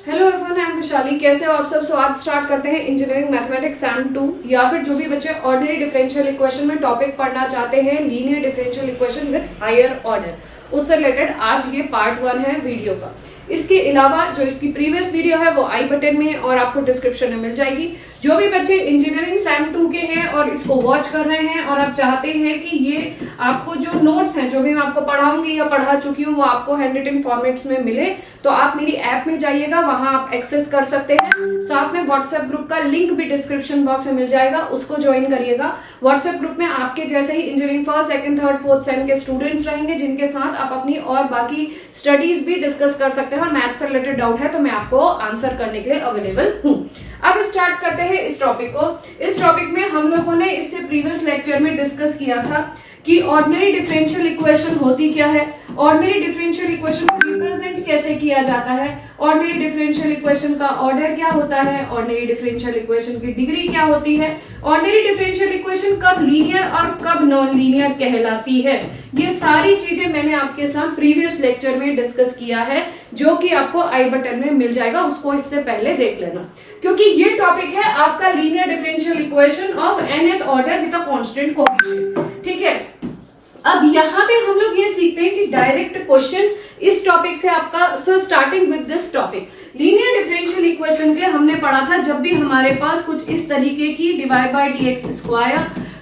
Hello everyone, I am Vishali. कैसे हो आप सब? सो आज स्टार्ट करते हैं इंजीनियरिंग मैथमेटिक्स सैम 2, या फिर जो भी बच्चे ऑर्डिनरी डिफरेंशियल इक्वेशन में टॉपिक पढ़ना चाहते हैं, linear differential equation with higher order, उससे रिलेटेड आज ये पार्ट 1 है वीडियो का। इसके अलावा जो इसकी प्रीवियस वीडियो है वो आई बटन में और आपको डिस्क्रिप्शन में मिल जाएगी। जो भी बच्चे इंजीनियरिंग सैम 2 के हैं और इसको वॉच कर रहे हैं और आप चाहते हैं कि ये आपको जो नोट्स हैं, जो भी मैं आपको पढ़ाऊंगी या पढ़ा चुकी हूँ, वो आपको हैंड रिटन फॉर्मेट्स में मिले, तो आप मेरी ऐप में जाइएगा, वहां आप एक्सेस कर सकते हैं। साथ में व्हाट्सएप ग्रुप का लिंक भी डिस्क्रिप्शन बॉक्स में मिल जाएगा, उसको ज्वाइन करिएगा। व्हाट्सएप ग्रुप में आपके जैसे ही engineering first, second, third, fourth sem के स्टूडेंट्स रहेंगे, जिनके साथ आप अपनी और बाकी स्टडीज भी डिस्कस कर सकते हैं, और मैथ्स से रिलेटेड डाउट है तो मैं आपको आंसर करने के लिए अवेलेबल हूँ। अब स्टार्ट करते हैं इस टॉपिक को। इस टॉपिक में हम लोगों ने इससे प्रीवियस लेक्चर में डिस्कस किया था कि ऑर्डिनरी डिफरेंशियल इक्वेशन होती क्या है, ऑर्डिनरी डिफरेंशियल इक्वेशन को रिप्रेजेंट कैसे किया जाता है, ऑर्डिनरी डिफरेंशियल इक्वेशन का ऑर्डर क्या होता है, ऑर्डिनरी डिफरेंशियल इक्वेशन की डिग्री क्या होती है, ऑर्डिनरी डिफरेंशियल इक्वेशन कब लीनियर और कब नॉन लीनियर कहलाती है। ये सारी चीजें मैंने आपके साथ प्रीवियस लेक्चर में डिस्कस किया है, जो कि आपको आई बटन में मिल जाएगा, उसको इससे पहले देख लेना, क्योंकि ये टॉपिक है आपका linear differential equation of nth order with a constant coefficient. ठीक है, अब यहाँ पे हम लोग ये सीखते हैं कि डायरेक्ट क्वेश्चन इस टॉपिक से आपका। So starting with this topic, linear differential equation के लिए हमने पढ़ा था, जब भी हमारे पास कुछ इस तरीके की divide by dx square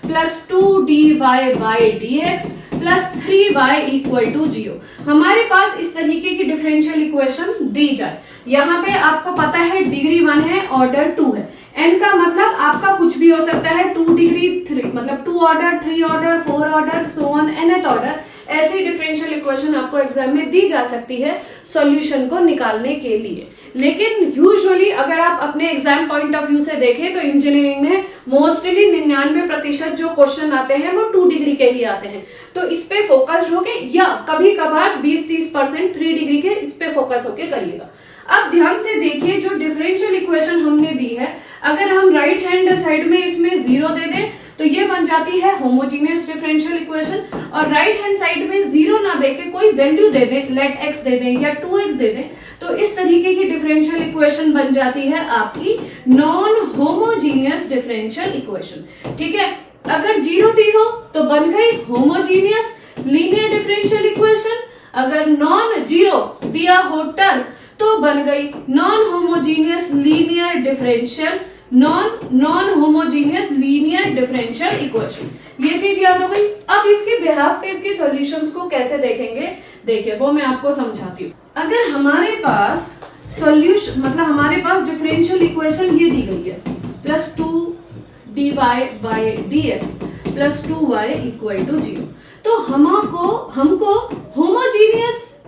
plus 2dy by dx plus 3y equal to 0, हमारे पास इस तरीके की डिफरेंशियल इक्वेशन दी जाए। यहाँ पे आपको पता है डिग्री 1 है, ऑर्डर 2 है। n का मतलब आपका कुछ भी हो सकता है, 2 डिग्री 3 मतलब 2 order, 3 order, 4 order, so on nth order. ऐसी डिफरेंशियल इक्वेशन आपको एग्जाम में दी जा सकती है सॉल्यूशन को निकालने के लिए। लेकिन यूजुअली अगर आप अपने एग्जाम पॉइंट ऑफ व्यू से देखें तो इंजीनियरिंग में मोस्टली 99% जो क्वेश्चन आते हैं वो 2 डिग्री के ही आते हैं, तो इस पे फोकस होके, या कभी कभार 20-30% 3 डिग्री के, इस पे फोकस होके करिएगा। अब ध्यान से देखिए, जो डिफरेंशियल इक्वेशन हमने दी है, अगर हम राइट हैंड साइड में इसमें 0 दे दें तो ये बन जाती है होमोजीनियस डिफरेंशियल इक्वेशन, और राइट हैंड साइड में 0 ना देके कोई वैल्यू दे दें, लेट x दे दें या 2x दे दें, तो इस तरीके की डिफरेंशियल इक्वेशन बन जाती है आपकी नॉन होमोजीनियस डिफरेंशियल इक्वेशन। ठीक है, अगर 0 दी हो तो बन गई होमोजीनियस लीनियर डिफरेंशियल इक्वेशन, अगर नॉन 0 दिया हो टर्म तो बन गई non homogeneous linear differential non homogeneous linear differential equation. ये चीज याद हो गई। अब इसके बिहाफ पे इसके सॉल्यूशंस को कैसे देखेंगे, देखिए वो मैं आपको समझाती हूँ। अगर हमारे पास सॉल्यूशन मतलब हमारे पास डिफरेंशियल इक्वेशन ये दी गई है, plus 2dy by dx plus 2y equal to 0, तो हमको होमोजीनियस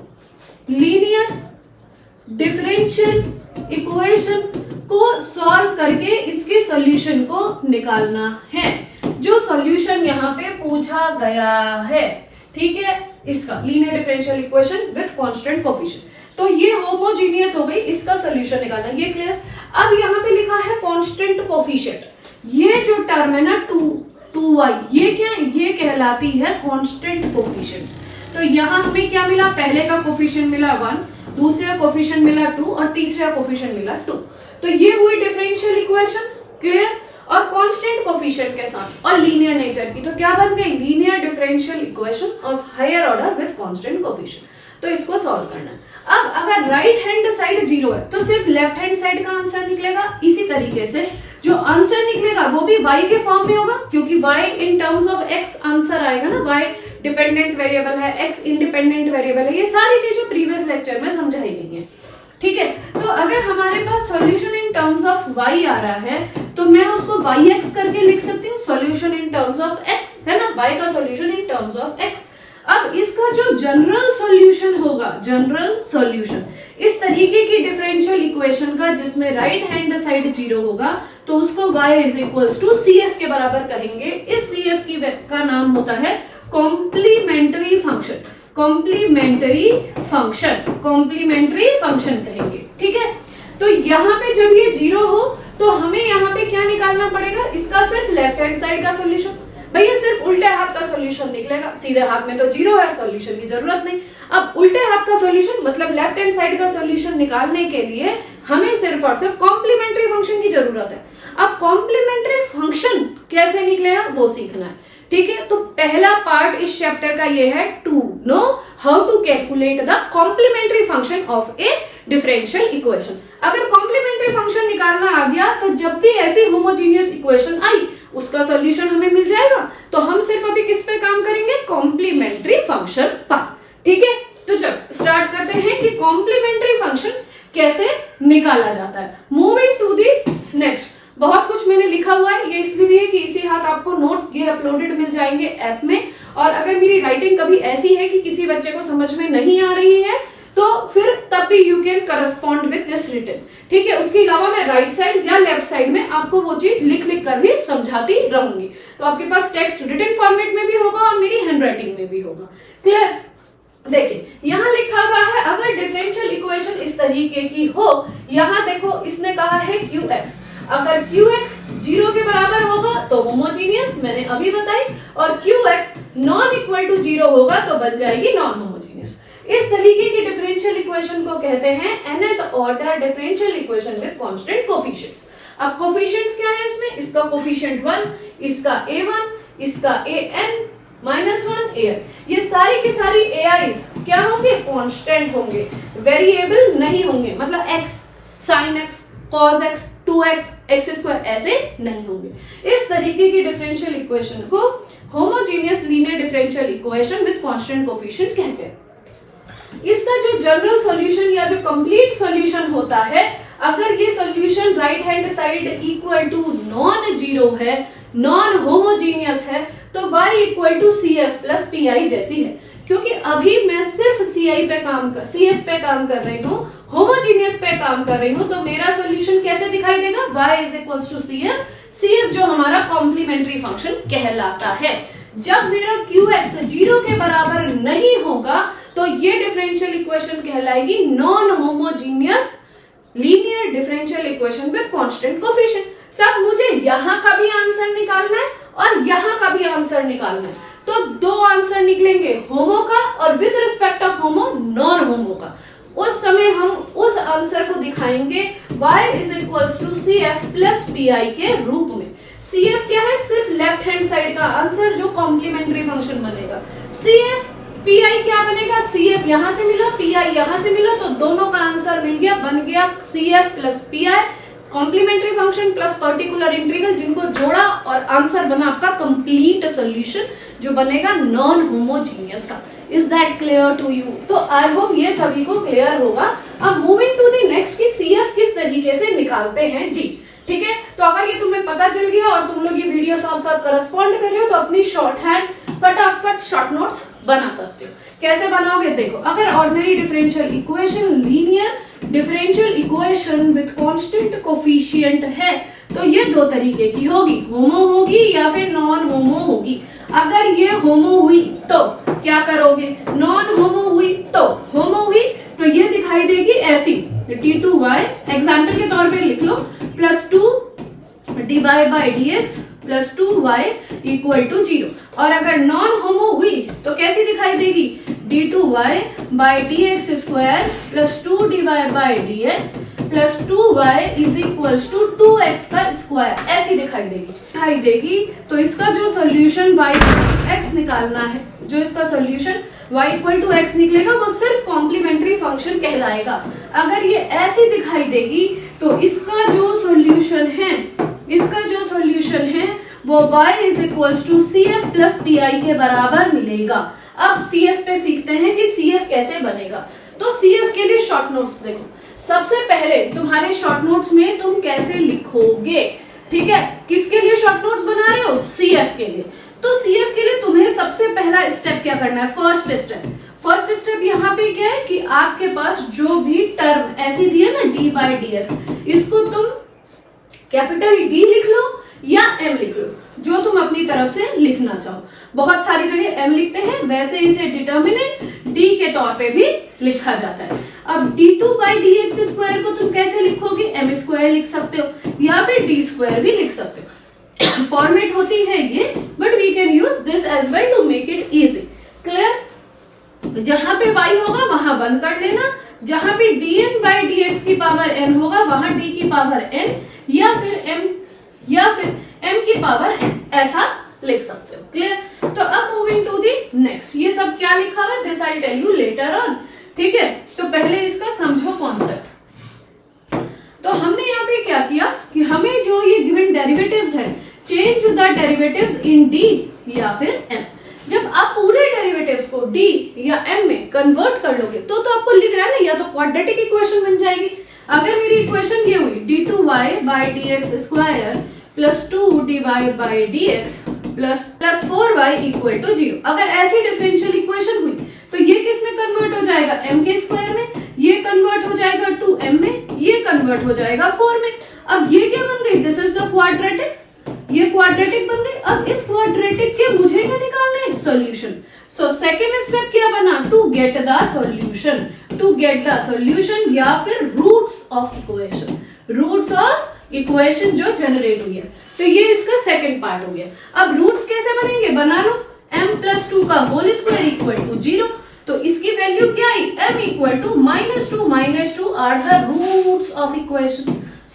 लीनियर डिफरेंशियल इक्वेशन को सॉल्व करके इसके सॉल्यूशन को निकालना है, जो सॉल्यूशन यहाँ पे पूछा गया है। ठीक है, इसका linear differential equation with constant coefficient, तो ये होमोजीनियस हो गई, इसका सॉल्यूशन निकालना, ये क्लियर। अब यहाँ पे लिखा है कांस्टेंट कोएफिशिएंट, ये जो टर्म है ना 2y, ये क्या, ये कहलाती है कांस्टेंट कोएफिशिएंट। तो यहाँ हमें क्या मिला, पहले का कोएफिशिएंट मिला 1, दूसरा कोएफिशिएंट मिला 2 और तीसरा कोएफिशिएंट मिला 2, तो ये हुई डिफरेंशियल इक्वेशन, क्लियर, और कांस्टेंट कोएफिशिएंट के साथ और लीनियर नेचर की, तो क्या बन गई, linear differential equation of higher order with constant coefficient. तो इसको सॉल्व करना है। अब अगर राइट हैंड साइड 0 है तो सिर्फ लेफ्ट हैंड साइड का आंसर निकलेगा। इसी तरीके से जो आंसर निकलेगा वो भी y के फॉर्म में होगा, क्योंकि y in terms of x answer आएगा ना, y डिपेंडेंट वेरिएबल है, x इंडिपेंडेंट वेरिएबल है, ये सारी चीजें प्रीवियस लेक्चर में समझाई गई है। ठीक है, तो अगर हमारे पास solution in terms of y आ रहा है तो मैं उसको yx करके लिख सकती हूँ, solution in terms of x है ना, y का solution in terms of x। अब इसका जो जनरल सॉल्यूशन होगा, जनरल सॉल्यूशन इस तरीके की डिफरेंशियल इक्वेशन का जिसमें राइट हैंड साइड 0 होगा, तो उसको y is equals to CF के बराबर कहेंगे। इस CF की का नाम होता है कॉम्प्लीमेंट्री फंक्शन, कॉम्प्लीमेंट्री फंक्शन कहेंगे। ठीक है, तो यहाँ पे जब ये 0 हो तो हमें यहाँ पे क्या निकालना पड़ेगा, इसका सिर्फ लेफ्ट हैंड साइड का सॉल्यूशन। भैया सिर्फ उल्टे हाथ का सॉल्यूशन निकलेगा, सीधे हाथ में तो 0 है, सॉल्यूशन की जरूरत नहीं। अब उल्टे हाथ का सॉल्यूशन मतलब लेफ्ट हैंड साइड का सॉल्यूशन निकालने के लिए हमें सिर्फ और सिर्फ कॉम्प्लीमेंट्री फंक्शन की जरूरत है। अब कॉम्प्लीमेंट्री फंक्शन कैसे निकलेगा वो सीखना है, ठीक है। तो पहला पार्ट इस चैप्टर का ये है to know how to calculate the complementary function of a differential equation. अगर कॉम्प्लीमेंट्री फंक्शन निकालना आ गया तो जब भी ऐसी होमोजीनियस इक्वेशन आई उसका सॉल्यूशन हमें मिल जाएगा। तो हम सिर्फ अभी किस पे काम करेंगे, कॉम्प्लीमेंट्री फंक्शन पर, ठीक है। तो चलो स्टार्ट करते हैं कि कॉम्प्लीमेंट्री फंक्शन कैसे निकाला जाता है। मूविंग टू दी नेक्स्ट, बहुत कुछ मैंने लिखा हुआ है, ये इसलिए भी है कि इसी हाथ आपको नोट्स ये अपलोडेड मिल जाएंगे ऐप में। और अगर मेरी राइटिंग कभी ऐसी है कि किसी बच्चे को समझ में नहीं आ रही है तो फिर तब भी you can correspond with this written, ठीक है। उसके अलावा मैं राइट साइड या लेफ्ट साइड में आपको वो चीज लिख लिख कर भी समझाती रहूंगी। तो आपके पास टेक्स्ट रिटन फॉर्मेट में भी होगा और मेरी हैंडराइटिंग में भी होगा। क्लियर? देखिए यहाँ लिखा हुआ है अगर डिफरेंशियल इक्वेशन इस तरीके की हो, यहाँ देखो इसने कहा है QX, अगर QX 0 के बराबर होगा तो होमोजीनियस, मैंने अभी बताई, और QX नॉन इक्वल टू 0 होगा तो बन जाएगी नॉन होमोजीनियस। इस तरीके की डिफरेंशियल इक्वेशन को कहते हैं nth order differential equation with constant coefficients. अब कोफिशिएंट्स क्या है इसमें, इसका कोफिशिएंट 1, इसका A1, इसका AN -1 AN, ये सारी की सारी AIs क्या होंगे, कांस्टेंट होंगे, वेरिएबल नहीं होंगे। मतलब x, sin x, cos x, 2x, x² ऐसे नहीं होंगे। इस तरीके की डिफरेंशियल इक्वेशन को homogeneous linear differential equation with constant coefficient कहते हैं। इसका जो जनरल सॉल्यूशन या जो कंप्लीट सॉल्यूशन होता है, अगर ये solution right hand side equal to non zero है, नॉन होमोजीनियस है, तो y equal to CF plus PI जैसी है। क्योंकि अभी मैं सिर्फ CF पे काम कर रही हूँ, होमोजीनियस पे काम कर रही हूँ, तो मेरा सॉल्यूशन कैसे दिखाई देगा, y is equals to CF जो हमारा कॉम्प्लीमेंट्री फंक्शन कहलाता है। जब मेरा QX 0 के बराबर नहीं होगा तो ये डिफरेंशियल इक्वेशन कहलाएगी non homogeneous linear differential equation with constant coefficient. तब मुझे यहाँ का भी आंसर निकालना है और यहाँ का भी आंसर निकालना है। तो दो आंसर निकलेंगे, होमो का और with respect of homo non homo का। उस समय हम उस आंसर को दिखाएंगे y is equals to CF plus PI के रूप में। CF क्या है, सिर्फ लेफ्ट हैंड साइड का आंसर जो कॉम्प्लीमेंट्री फंक्शन बनेगा। CF PI क्या बनेगा, CF यहां से मिला, PI यहां से मिला, तो दोनों का आंसर मिल गया, बन गया CF plus PI complementary function plus particular integral, जिनको जोड़ा और आंसर बना आपका कंप्लीट सॉल्यूशन जो बनेगा नॉन होमोजीनियस का। Is that clear to you? तो आई होप ये सभी को क्लियर होगा। अब मूविंग टू द नेक्स्ट कि CF किस तरीके से निकालते हैं जी, ठीक है। तो अगर ये तुम्हें पता चल गया और तुम लोग ये वीडियो साथ साथ करस्पॉन्ड कर रहे हो तो अपनी शॉर्ट हैंड फटाफट शॉर्ट नोट्स बना सकते हो। कैसे बनाओगे देखो, अगर ordinary differential equation linear differential equation with constant coefficient है तो ये दो तरीके की होगी, होमो होगी या फिर नॉन होमो होगी। अगर ये होमो हुई तो क्या करोगे, नॉन होमो हुई तो होमो हुई तो ये दिखाई देगी ऐसी d2y, एग्जाम्पल के तौर पे लिख लो, plus 2dy by dx plus 2y equal to 0। और अगर नॉन होमो हुई तो कैसी दिखाई देगी, d2y by dx square plus 2dy by dx plus 2y is equals to 2x का स्क्वायर, ऐसी दिखाई देगी। तो इसका जो सोल्यूशन y x निकालना है, जो इसका solution y equal to x निकलेगा वो सिर्फ कॉम्प्लीमेंट्री फंक्शन कहलाएगा। अगर ये ऐसी दिखाई देगी तो इसका जो सोल्यूशन है वो y is equals to CF plus PI के बराबर मिलेगा। अब CF पे सीखते हैं कि CF कैसे बनेगा। तो CF के लिए शॉर्ट नोट्स देखो, सबसे पहले तुम्हारे शॉर्ट नोट्स में तुम कैसे लिखोगे, ठीक है। किसके लिए शॉर्ट नोट्स बना रहे हो, CF के लिए। तो CF के लिए तुम्हें सबसे पहला स्टेप क्या करना है, फर्स्ट स्टेप यहाँ पे क्या है कि आपके पास जो भी टर्म ऐसी दी है ना d बाई dx, इसको तुम कैपिटल D लिख लो या M लिख लो, जो तुम अपनी तरफ से लिखना चाहो। बहुत सारी जगह M लिखते हैं, वैसे इसे डिटर्मिनेंट D के तौर पे भी लिखा जाता है। अब d2 बाई dx स्क्वायर को तुम कैसे लिखोगे, m स्क्वायर लिख सकते हो या फिर d स्क्वायर भी लिख सकते हो। फॉर्मेट होती है ये, but we can use this as well to make it easy. Clear? जहां पे y होगा वहां 1 कर लेना, जहां पे dn बाई dx की पावर n होगा वहां d की पावर n या फिर m की पावर n ऐसा लिख सकते हो। क्लियर? तो अब मूविंग टू दी नेक्स्ट, ये सब क्या लिखा हुआ है this I tell you later on. ठीक है, तो पहले इसका समझो कॉन्सेप्ट। तो हमने यहाँ पे क्या किया कि हमें जो ये गिवन डेरिवेटिव्स है, change the derivatives in d या फिर m। जब आप पूरे डेरिवेटिव्स को d या m में कन्वर्ट कर लोगे तो आपको लिख रहा है ना, या तो क्वाड्रेटिक इक्वेशन बन जाएगी। अगर मेरी इक्वेशन ये हुई d2y by dx square plus 2dy by dx plus 4y equal to 0, अगर ऐसी डिफरेंशियल इक्वेशन हुई तो ये किस में कन्वर्ट हो जाएगा, m के स्क्वायर में, ये कन्वर्ट हो जाएगा 2m में, ये कन्वर्ट हो जाएगा 4 में। अब ये क्या बन गई, दिस इज द क्वाड्रेटिक, ये क्वाड्रेटिक बन गई। अब इस क्वाड्रेटिक के मुझे क्या निकालना है, सॉल्यूशन। सो सेकेंड स्टेप क्या बना, to get the solution, to get the solution या फिर roots of equation, roots of equation जो जनरेट हुई है। तो ये इसका सेकंड पार्ट हो गया। अब रूट्स कैसे बनेंगे, बना लो, m प्लस 2 का होल स्क्वायर इक्वल टू 0। तो इसकी वैल्यू क्या आई, m equal to -2 are the roots of equation.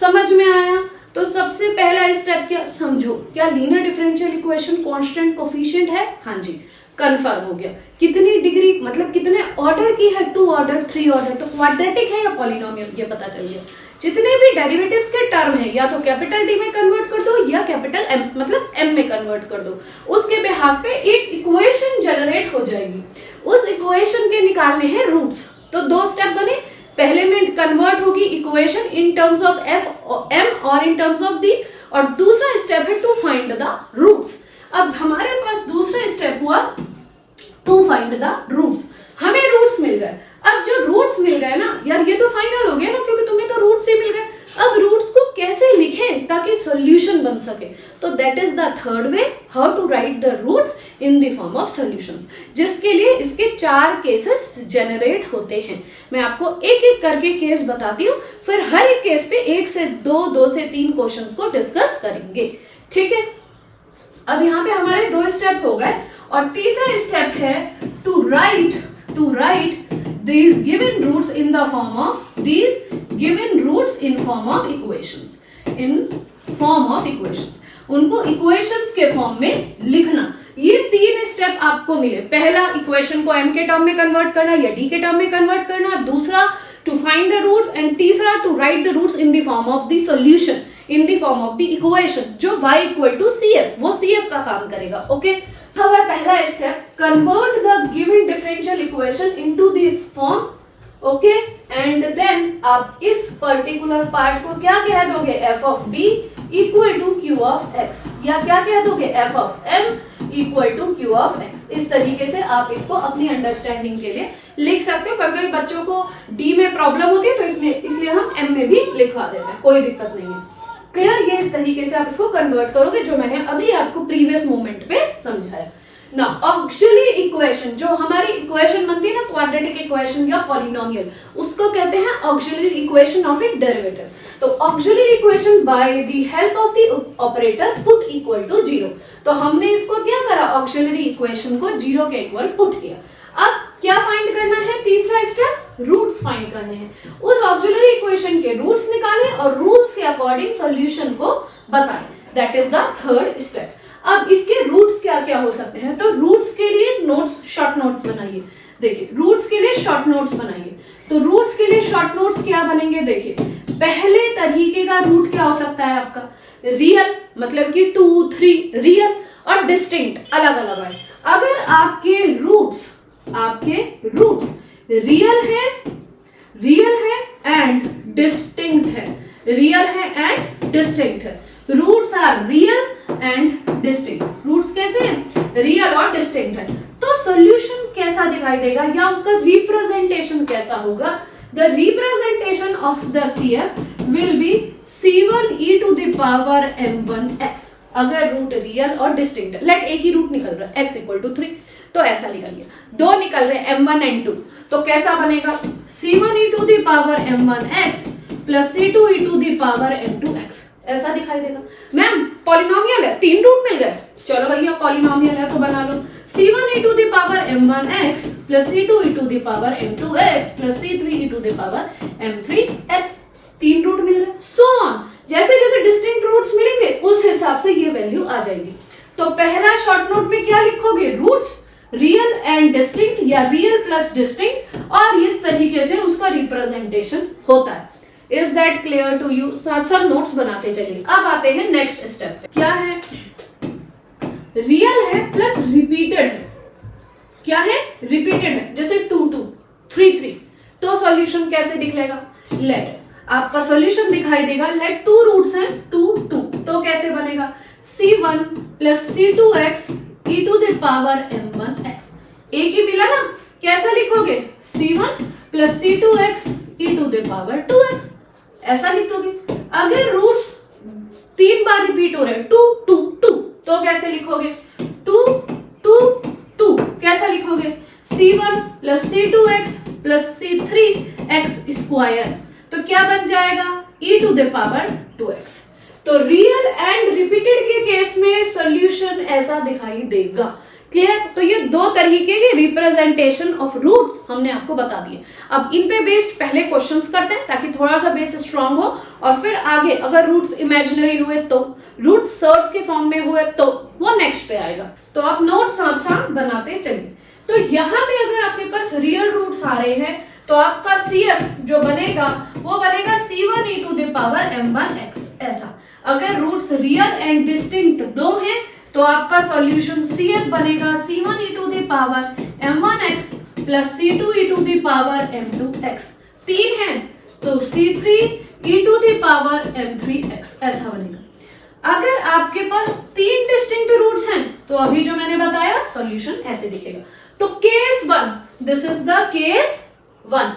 समझ में आया? तो सबसे पहला स्टेप क्या समझो, क्या linear differential equation constant coefficient है? हाँ जी, कंफर्म हो गया। कितनी डिग्री मतलब कितने ऑर्डर की है, 2 ऑर्डर 3 ऑर्डर, तो क्वाड्रेटिक है या पॉलिनोमियल ये पता चल गया। जितने भी डेरिवेटिव्स के टर्म है या तो कैपिटल डी में कन्वर्ट कर दो या कैपिटल एम मतलब एम में कन्वर्ट कर दो, उसके बिहाफ पे एक इक्वेशन जनरेट हो जाएगी। उस इक्वेशन के निकालने हैं रूट्स। तो 2 स्टेप बने, पहले में कन्वर्ट होगी equation in terms of F M और इन टर्म्स ऑफ दी, और दूसरा स्टेप है टू फाइंड द रूट्स। अब हमारे पास दूसरा स्टेप हुआ टू फाइंड द रूट्स। हमें रूट्स मिल गए। अब जो रूट्स मिल गए ना यार, ये तो फाइनल हो गया ना, क्योंकि तुम्हें तो रूट्स ही मिल गए। अब रूट्स को कैसे लिखें ताकि सॉल्यूशन बन सके, तो that is the third way, how to write the roots in the form of solutions, जिसके लिए इसके 4 केसेस जनरेट होते हैं। मैं आपको एक एक करके केस बताती हूँ, फिर हर एक केस पे 1 से 2 से 3 क्वेश्चंस को डिस्कस करेंगे। ठीक है, अब यहाँ पे हमारे 2 स्टेप हो गए, और तीसरा स्टेप है to write these given roots in the form of equations, उनको इक्वेशंस के फॉर्म में लिखना। ये 3 स्टेप आपको मिले। पहला इक्वेशन को m के टर्म में कन्वर्ट करना या d के टर्म में कन्वर्ट करना, दूसरा to find the roots, and तीसरा to write the roots in the form of the solution, in the form of the equation, जो y इक्वल टू cf, वो cf का काम करेगा। ओके, तो हमारा पहला step, convert the given differential equation into this form. Okay, and then आप इस पर्टिकुलर पार्ट को क्या कह दोगे, f of b equal to q of x, या क्या कह दोगे, f of m equal to q of x। इस तरीके से आप इसको अपनी अंडरस्टैंडिंग के लिए लिख सकते हो। कभी बच्चों को d में प्रॉब्लम होती है तो इसलिए हम m में भी लिखवा देते हैं, कोई दिक्कत नहीं है। क्लियर? ये इस तरीके से आप इसको कन्वर्ट करोगे, जो मैंने अभी आपको प्रीवियस मोमेंट पे समझाया ना। ऑक्सिलरी इक्वेशन, जो हमारी इक्वेशन बनती है ना, क्वाड्रेटिक इक्वेशन या पॉलिनोमियल, उसको कहते हैं auxiliary equation of it derivative. तो auxiliary equation by the help of the operator put equal to 0। तो हमने इसको क्या करा, ऑक्सिलरी इक्वेशन को 0 के इक्वल पुट किया। अब क्या फाइंड करना है, तीसरा स्टेप, रूट्स फाइंड करने हैं। उस ऑक्सिलरी इक्वेशन के रूट्स निकालें और रूल्स के अकॉर्डिंग सॉल्यूशन को बताएं। That is the third step. अब इसके रूट्स क्या क्या हो सकते हैं, तो रूट्स के लिए नोट्स, शॉर्ट नोट्स बनाइए। देखिए, रूट्स के लिए शॉर्ट नोट्स बनाइए। तो रूट्स के लिए शॉर्ट नोट्स क्या बनेंगे, देखिए, पहले तरीके का रूट क्या हो सकता है आपका, रियल, मतलब कि 2 3, रियल और डिस्टिंक्ट, अलग अलग है। अगर आपके रूट्स रियल है एंड डिस्टिंक्ट है, roots are real and distinct. Roots कैसे हैं, रियल और डिस्टिंक्ट है। तो सॉल्यूशन कैसा दिखाई देगा या उसका रिप्रेजेंटेशन कैसा होगा, the representation of the CF will be C1e to the power m1x। अगर रूट रियल और डिस्टिंक्ट है, लेट एक ही रूट निकल रहा है, x इक्वल टू 3, तो ऐसा निकल गया। 2 निकल रहे हैं, m1 and 2, तो कैसा बनेगा, C1e to the power m1x plus C2e to the power m2x, ऐसा दिखाई देगा। मैम पॉलिनोमियल है, 3 रूट मिल गए, चलो भैया पॉलिनोमियल है तो बना लो, C1e to the power m1x plus C2e to the power m2x plus C3e to the power m3x, 3 root मिल गए, हिसाब से ये वैल्यू आ जाएगी। तो पहला शॉर्ट नोट में क्या लिखोगे, रूट्स रियल एंड डिस्टिंक्ट या रियल प्लस डिस्टिंक्ट, और इस तरीके से उसका रिप्रेजेंटेशन होता है। Is that clear to you? साथ साथ नोट्स बनाते चलिए। अब आते हैं नेक्स्ट स्टेप पे। क्या है, रियल है प्लस रिपीटेड है। क्या है, रिपीटेड है, जैसे 2 2 3 3, तो सॉल्यूशन कैसे दिखेगा, लेट आपका सॉल्यूशन दिखाई देगा, लेट 2 रूट्स हैं 2 2, तो कैसे बनेगा, c1 plus c2x e to the power m1x। एक ही मिला ना, कैसा लिखोगे, c1 plus c2x e to the power 2x, ऐसा लिखोगे। अगर रूट्स 3 बार रिपीट हो रहे हैं 2 2 2, तो कैसे लिखोगे, 2 2 2, कैसा लिखोगे, c1 plus c2x plus c3x square, तो क्या बन जाएगा, e to the power 2x। तो रियल एंड रिपीटेड के केस में सॉल्यूशन ऐसा दिखाई देगा। क्लियर? तो ये 2 तरीके के रिप्रेजेंटेशन ऑफ रूट्स हमने आपको बता दिए। अब इन पे बेस्ड पहले क्वेश्चंस करते हैं ताकि थोड़ा सा बेस स्ट्रांग हो, और फिर आगे अगर रूट्स इमेजिनरी हुए तो, रूट्स सर्ट्स के फॉर्म में हुए तो वो नेक्स्ट पे आएगा। तो आप नोट साथ साथ बनाते चलिए। तो यहाँ पे अगर आपके पास रियल रूट्स आ रहे हैं तो आपका CF जो बनेगा वो बनेगा c1 e to the power m1x, ऐसा। अगर रूट्स रियल एंड डिस्टिंक्ट 2 हैं तो आपका सॉल्यूशन CF बनेगा c1 e to the power m1x plus c2 e to the power m2x। 3 हैं तो c3 e to the power m3x, ऐसा बनेगा। अगर आपके पास 3 डिस्टिंक्ट रूट्स हैं तो अभी जो मैंने बताया सॉल्यूशन ऐसे दिखेगा। तो case 1, this is the case 1।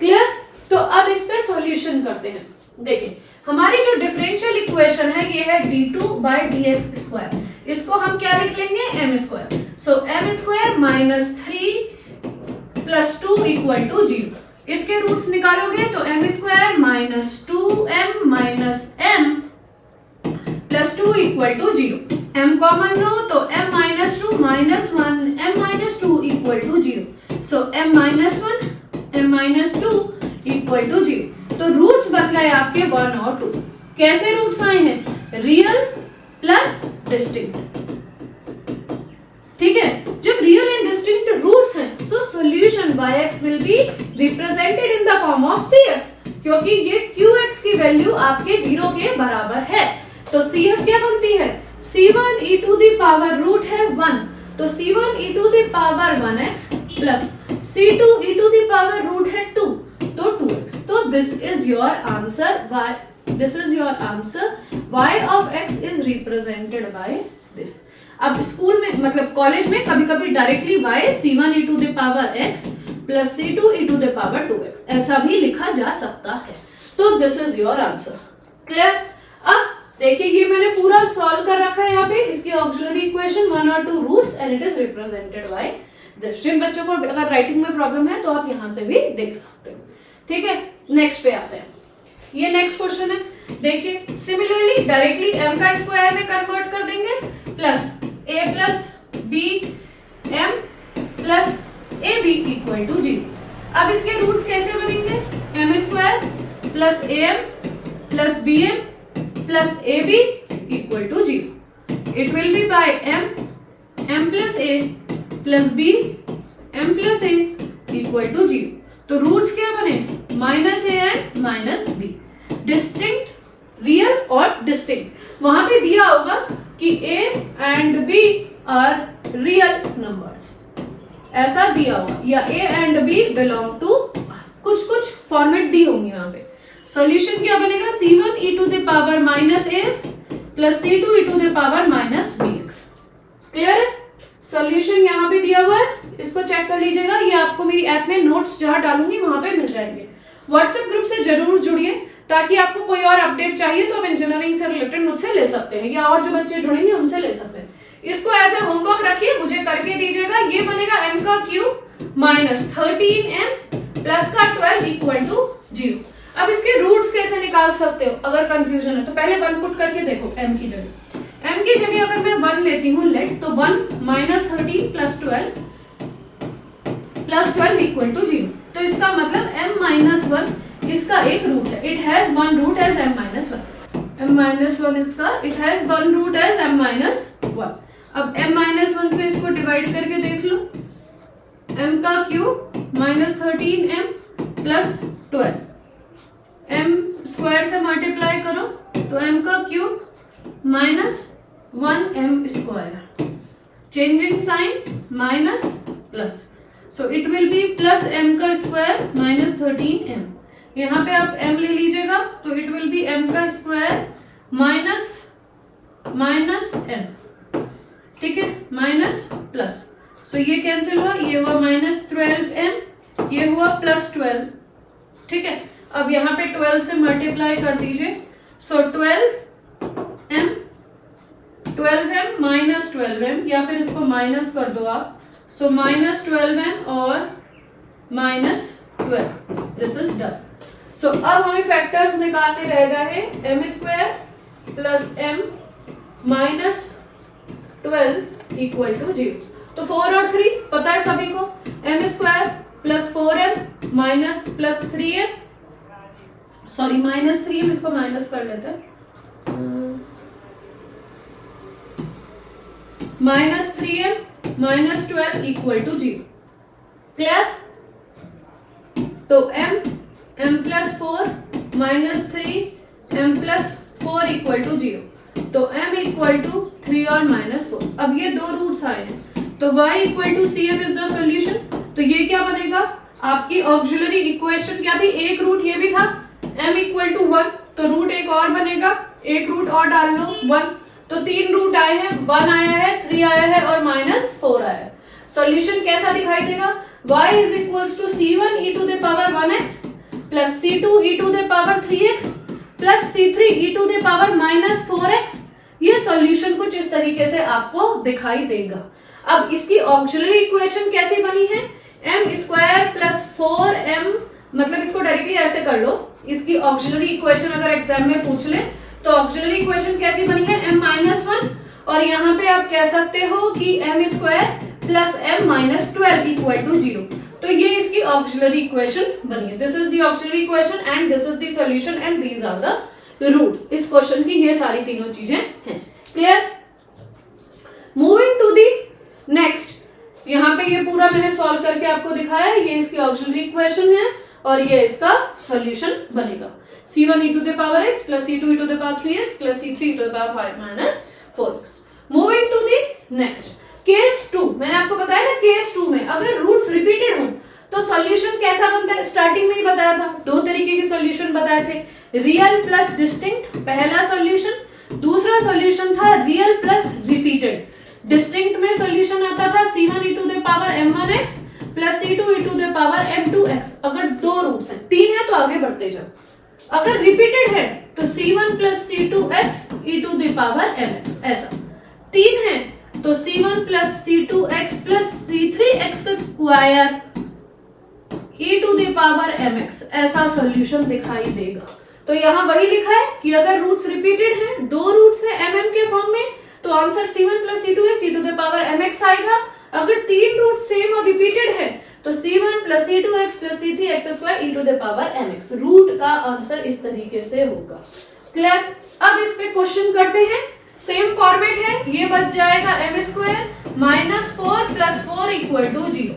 Clear? तो अब इस पे सॉल्यूशन करते हैं। देखिए हमारी जो डिफरेंशियल इक्वेशन है ये है d2 बाई dx स्क्वायर, इसको हम क्या लिख लेंगे, m square. So m square minus 3 plus 2 equal to 0। इसके रूट्स निकालोगे तो m square minus 2m minus m plus 2 equal to 0। m common लो तो m minus 2 minus 1 m minus 2 equal to 0। So m minus 1 m minus 2 equal to 0। तो roots बन गए आपके 1 और 2। कैसे रूट्स आए हैं, रियल प्लस डिस्टिंक्ट। ठीक है, जब रियल एंड डिस्टिंक्ट रूट्स हैं so solution yx will be represented in the form of CF, क्योंकि ये qx की वैल्यू आपके 0 के बराबर है। तो CF क्या बनती है, c1 e to the power root है 1, तो c1 e to the power 1x plus c2 e to the power root है 2, तो 2x। तो this is your answer, this is your answer, y of x is represented by this। अब school में मतलब college में कभी कभी directly y c1 e to the power x plus c2 e to the power 2x ऐसा भी लिखा जा सकता है। तो this is your answer. Clear? अब देखिए ये मैंने पूरा सॉल्व कर रखा है यहाँ पे, इसकी ऑक्सिलरी इक्वेशन 1 और 2 roots and it is represented by this. जिन बच्चों को अगर राइटिंग में प्रॉब्लम है तो आप यहाँ से भी देख सकते हो। ठीक है, नेक्स्ट पे आते हैं। ये नेक्स्ट क्वेश्चन है, देखिए सिमिलरली डायरेक्टली m का स्क्वायर में कन्वर्ट कर देंगे plus a plus b m plus a b equal to 0। अब इसके रूट्स कैसे बनेंगे, m square plus am plus bm plus ab equal to 0। It will be by m plus a plus b m plus a equal to 0। तो roots क्या बने, minus a and minus b। Distinct, real और distinct, वहां पे दिया होगा कि a and b are real numbers, ऐसा दिया होगा, या a and b belong to, कुछ फॉर्मेट दी होंगी वहां पे। सॉल्यूशन क्या बनेगा, c1 e to the power minus ax plus c2 e to the power minus bx। Clear है? सॉल्यूशन यहाँ पे दिया हुआ है, इसको चेक कर लीजिएगा। ये आपको मेरी ऐप में नोट्स जहां डालूंगी वहां पे मिल जाएंगे। व्हाट्सएप ग्रुप से जरूर जुड़िए ताकि आपको कोई और अपडेट चाहिए तो आप इंजीनियरिंग से रिलेटेड मुझसे ले सकते हैं, या और जो बच्चे जुड़ेंगे उनसे ले सकते हैं। इसको ऐसे होमवर्क रखिए, मुझे करके दीजिएगा। ये बनेगा m का क्यूब माइनस 13m प्लस का 12 इक्वल टू 0। अब इसके रूट्स कैसे निकाल सकते हो अगर कंफ्यूजन है तो पहले 1 पुट करके देखो। m की जगह अगर मैं 1 लेती हूँ लेट, तो 1 माइनस 13 प्लस 12 इक्वल टू 0। तो इसका मतलब m माइनस 1 इसका एक रूट है, it has 1 root as m minus 1। m-1 इसका, it has one root as m-1. अब m-1 से इसको डिवाइड करके देख लो, m का cube -13m plus 12, m square से मल्टीप्लाई करो तो m का cube -1m square, changing sign minus plus, so it will be plus m का स्क्वायर -13m. यहाँ पे आप m ले लीजिएगा तो इट विल बी m का स्क्वायर माइनस m, ठीक है, माइनस प्लस, सो ये कैंसिल हुआ, ये हुआ -12m, ये हुआ +12, ठीक है. अब यहाँ पे 12 से मल्टीप्लाई कर दीजिए, सो 12m -12m, या फिर इसको माइनस कर दो आप, सो -12m और -12, दिस इज डन. सो अब हमें फैक्टर्स निकालने रह गए हैं m² plus m -12 equal to 0. तो 4 और 3 पता है सभी को, m² plus 4m minus plus 3m, sorry -3m, इसको माइनस कर लेते हैं, -3m -12 इक्वल टू 0. क्लियर? तो m plus 4 -3 m plus 4 equal to 0. तो m इक्वल टू 3 और -4. अब ये दो रूट्स आए हैं, तो y equal to CF is the solution. तो ये क्या बनेगा, आपकी ऑक्सिलरी इक्वेशन क्या थी, एक रूट ये भी था, m इक्वल टू 1, तो रूट एक और बनेगा, एक रूट और डाल लो 1, तो 3 रूट आए हैं, 1 आया है, 3 आया है और -4 आया है. सॉल्यूशन कैसा दिखाई देगा, y is equals to c1 e to the power 1x plus c2 e to the power 3x plus c3 e to the power -4x. ये सॉल्यूशन कुछ इस तरीके से आपको दिखाई देगा. अब इसकी ऑक्सिलरी इक्वेशन कैसी बनी है, m² प्लस 4m, मतलब इसको डायरेक्टली ऐसे कर लो, इसकी ऑक्सिलरी इक्वेशन अगर एग्जाम में पूछ ले तो ऑक्सिलरी इक्वेशन कैसी बनी है, m-1, और यहाँ पे आप कह सकते हो कि m² plus m-12 equal to 0. तो ये इसकी ऑक्सिलरी इक्वेशन बनी है. This is the auxiliary equation and this is the solution and these are the roots. इस क्वेश्चन की ये सारी तीनों चीजें हैं. Clear? Moving to the next, यहाँ पे ये पूरा मैंने सॉल्व करके आपको दिखाया, ये इसकी ऑक्सिलरी इक्वेशन है और ये इसका सॉल्यूशन बनेगा. c1 e to the power x plus c2 e to the power 3x plus c3 e to the power -4x. Moving to the next, case 2. मैंने आपको बताया ना, केस 2 में अगर रूट्स रिपीटेड हो तो सॉल्यूशन कैसा बनता है, स्टार्टिंग में ही बताया था, दो तरीके के सॉल्यूशन बताए थे, रियल प्लस डिस्टिंक्ट पहला सॉल्यूशन, दूसरा सॉल्यूशन था रियल प्लस रिपीटेड. डिस्टिंक्ट में सॉल्यूशन आता था c1 e to the power m1x plus c2 e to the power m2x. अगर दो रूट्स हैं, 3 है तो आगे बढ़ते जाओ. अगर रिपीटेड है तो c1 plus c2x e to the power mx, ऐसा. 3 है तो c1 plus c2x plus c3x का square e to the power mx, ऐसा सॉल्यूशन दिखाई देगा. तो यहाँ वही लिखा है कि अगर रूट्स रिपीटेड हैं, दो रूट्स है mm के फॉर्म में, तो answer c1 plus c2x e to the power mx आएगा. अगर 3 रूट सेम और रिपीटेड है तो c1 plus c2x plus c3x square e to the power mx. Root का आंसर इस तरीके से होगा. क्लियर? अब इस पे क्वेश्चन करते हैं. सेम फॉर्मेट है, ये बच जाएगा m² -4 प्लस 4 इक्वल टू 0.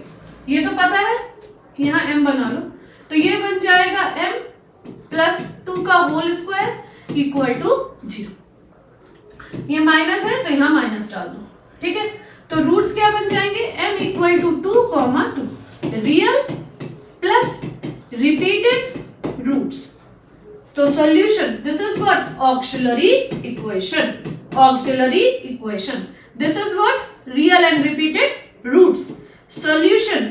ये तो पता है, यहाँ m बना लो, तो ये बन जाएगा m प्लस 2 का होल स्क्वायर इक्वल टू 0. ये माइनस है तो यहाँ माइनस डाल दो. ठीक है, तो रूट्स क्या बन जाएंगे, m equal to 2, real plus repeated roots. तो solution, this is what, auxiliary equation. Auxiliary equation, this is what, real and repeated roots. Solution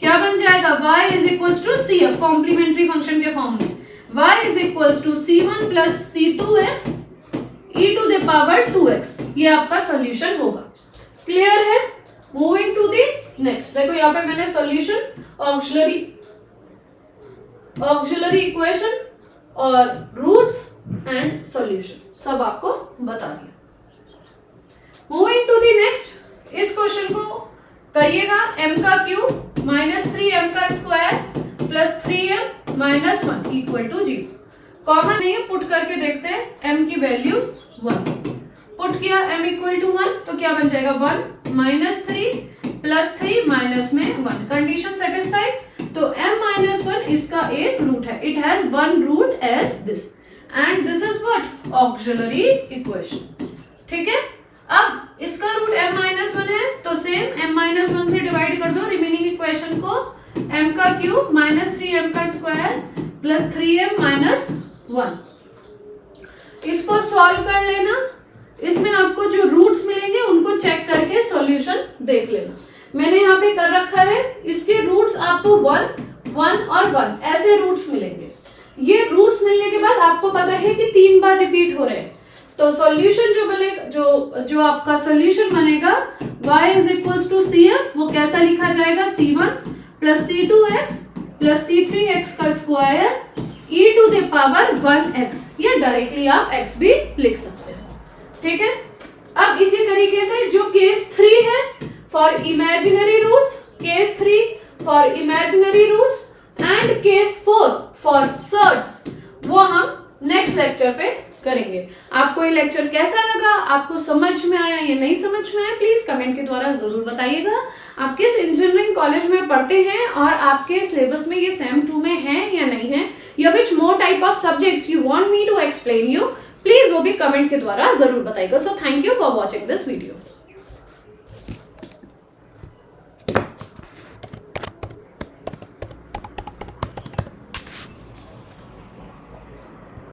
क्या बन जाएगा, y is equals to CF, complementary function के form में, y is equals to c1 plus c2x e to the power 2x. ये आपका solution होगा. Clear है? Moving to the next. देखो यहाँ पे मैंने सॉल्यूशन, ऑक्सिलरी इक्वेशन और रूट्स एंड सॉल्यूशन सब आपको बता दिया. मूविंग टू द नेक्स्ट, इस क्वेश्चन को करिएगा. m का क्यूब -3m का square plus 3m -1 equal to 0. Common नहीं है, पुट करके देखते हैं m की वैल्यू 1, पुट किया m इक्वल टू 1 तो क्या बन जाएगा 1 माइनस 3 प्लस 3 माइनस में 1, कंडीशन सेटिस्फाइड। तो m माइनस 1 इसका एक रूट है, it has one root as this and this is what auxiliary equation. ठीक है, अब इसका रूट m माइनस 1 है तो सेम m माइनस 1 से डिवाइड कर दो रिमेनिंग इक्वेशन को, m का क्यूब माइनस 3m का स्क्वायर प्लस 3m माइनस 1। इसको सॉल्व कर लेना, इसमें आपको जो रूट्स मिलेंगे उनको चेक करके सॉल्यूशन देख लेना। मैंने यहाँ पे कर रखा है, इसके रूट्स आपको 1, 1 और 1 ऐसे रूट्स मिलेंगे। ये रूट्स मिलने के बाद आपको पता है कि 3 बार रिपीट हो रहे हैं, तो सॉल्यूशन जो बनेगा, जो आपका सॉल्यूशन बनेगा y is equals to CF, वो कैसा लिखा जाएगा C1 plus C2x plus C3x का square e to the power 1x, या डायरेक्टली आप x भी लिख सकते हैं। ठीक है, अब इसी तरीके से जो केस 3 है for imaginary roots, case 3 for imaginary roots and case 4 for surds, वो हम नेक्स्ट लेक्चर पे करेंगे। आपको ये लेक्चर कैसा लगा, आपको समझ में आया या नहीं समझ में आया, प्लीज कमेंट के द्वारा जरूर बताइएगा। आप किस इंजीनियरिंग कॉलेज में पढ़ते हैं और आपके सिलेबस में ये सेम 2 में है या नहीं है, या which more type of subjects you want me to explain you, please वो भी कमेंट के द्वारा जरूर बताइएगा। So thank you for watching this video.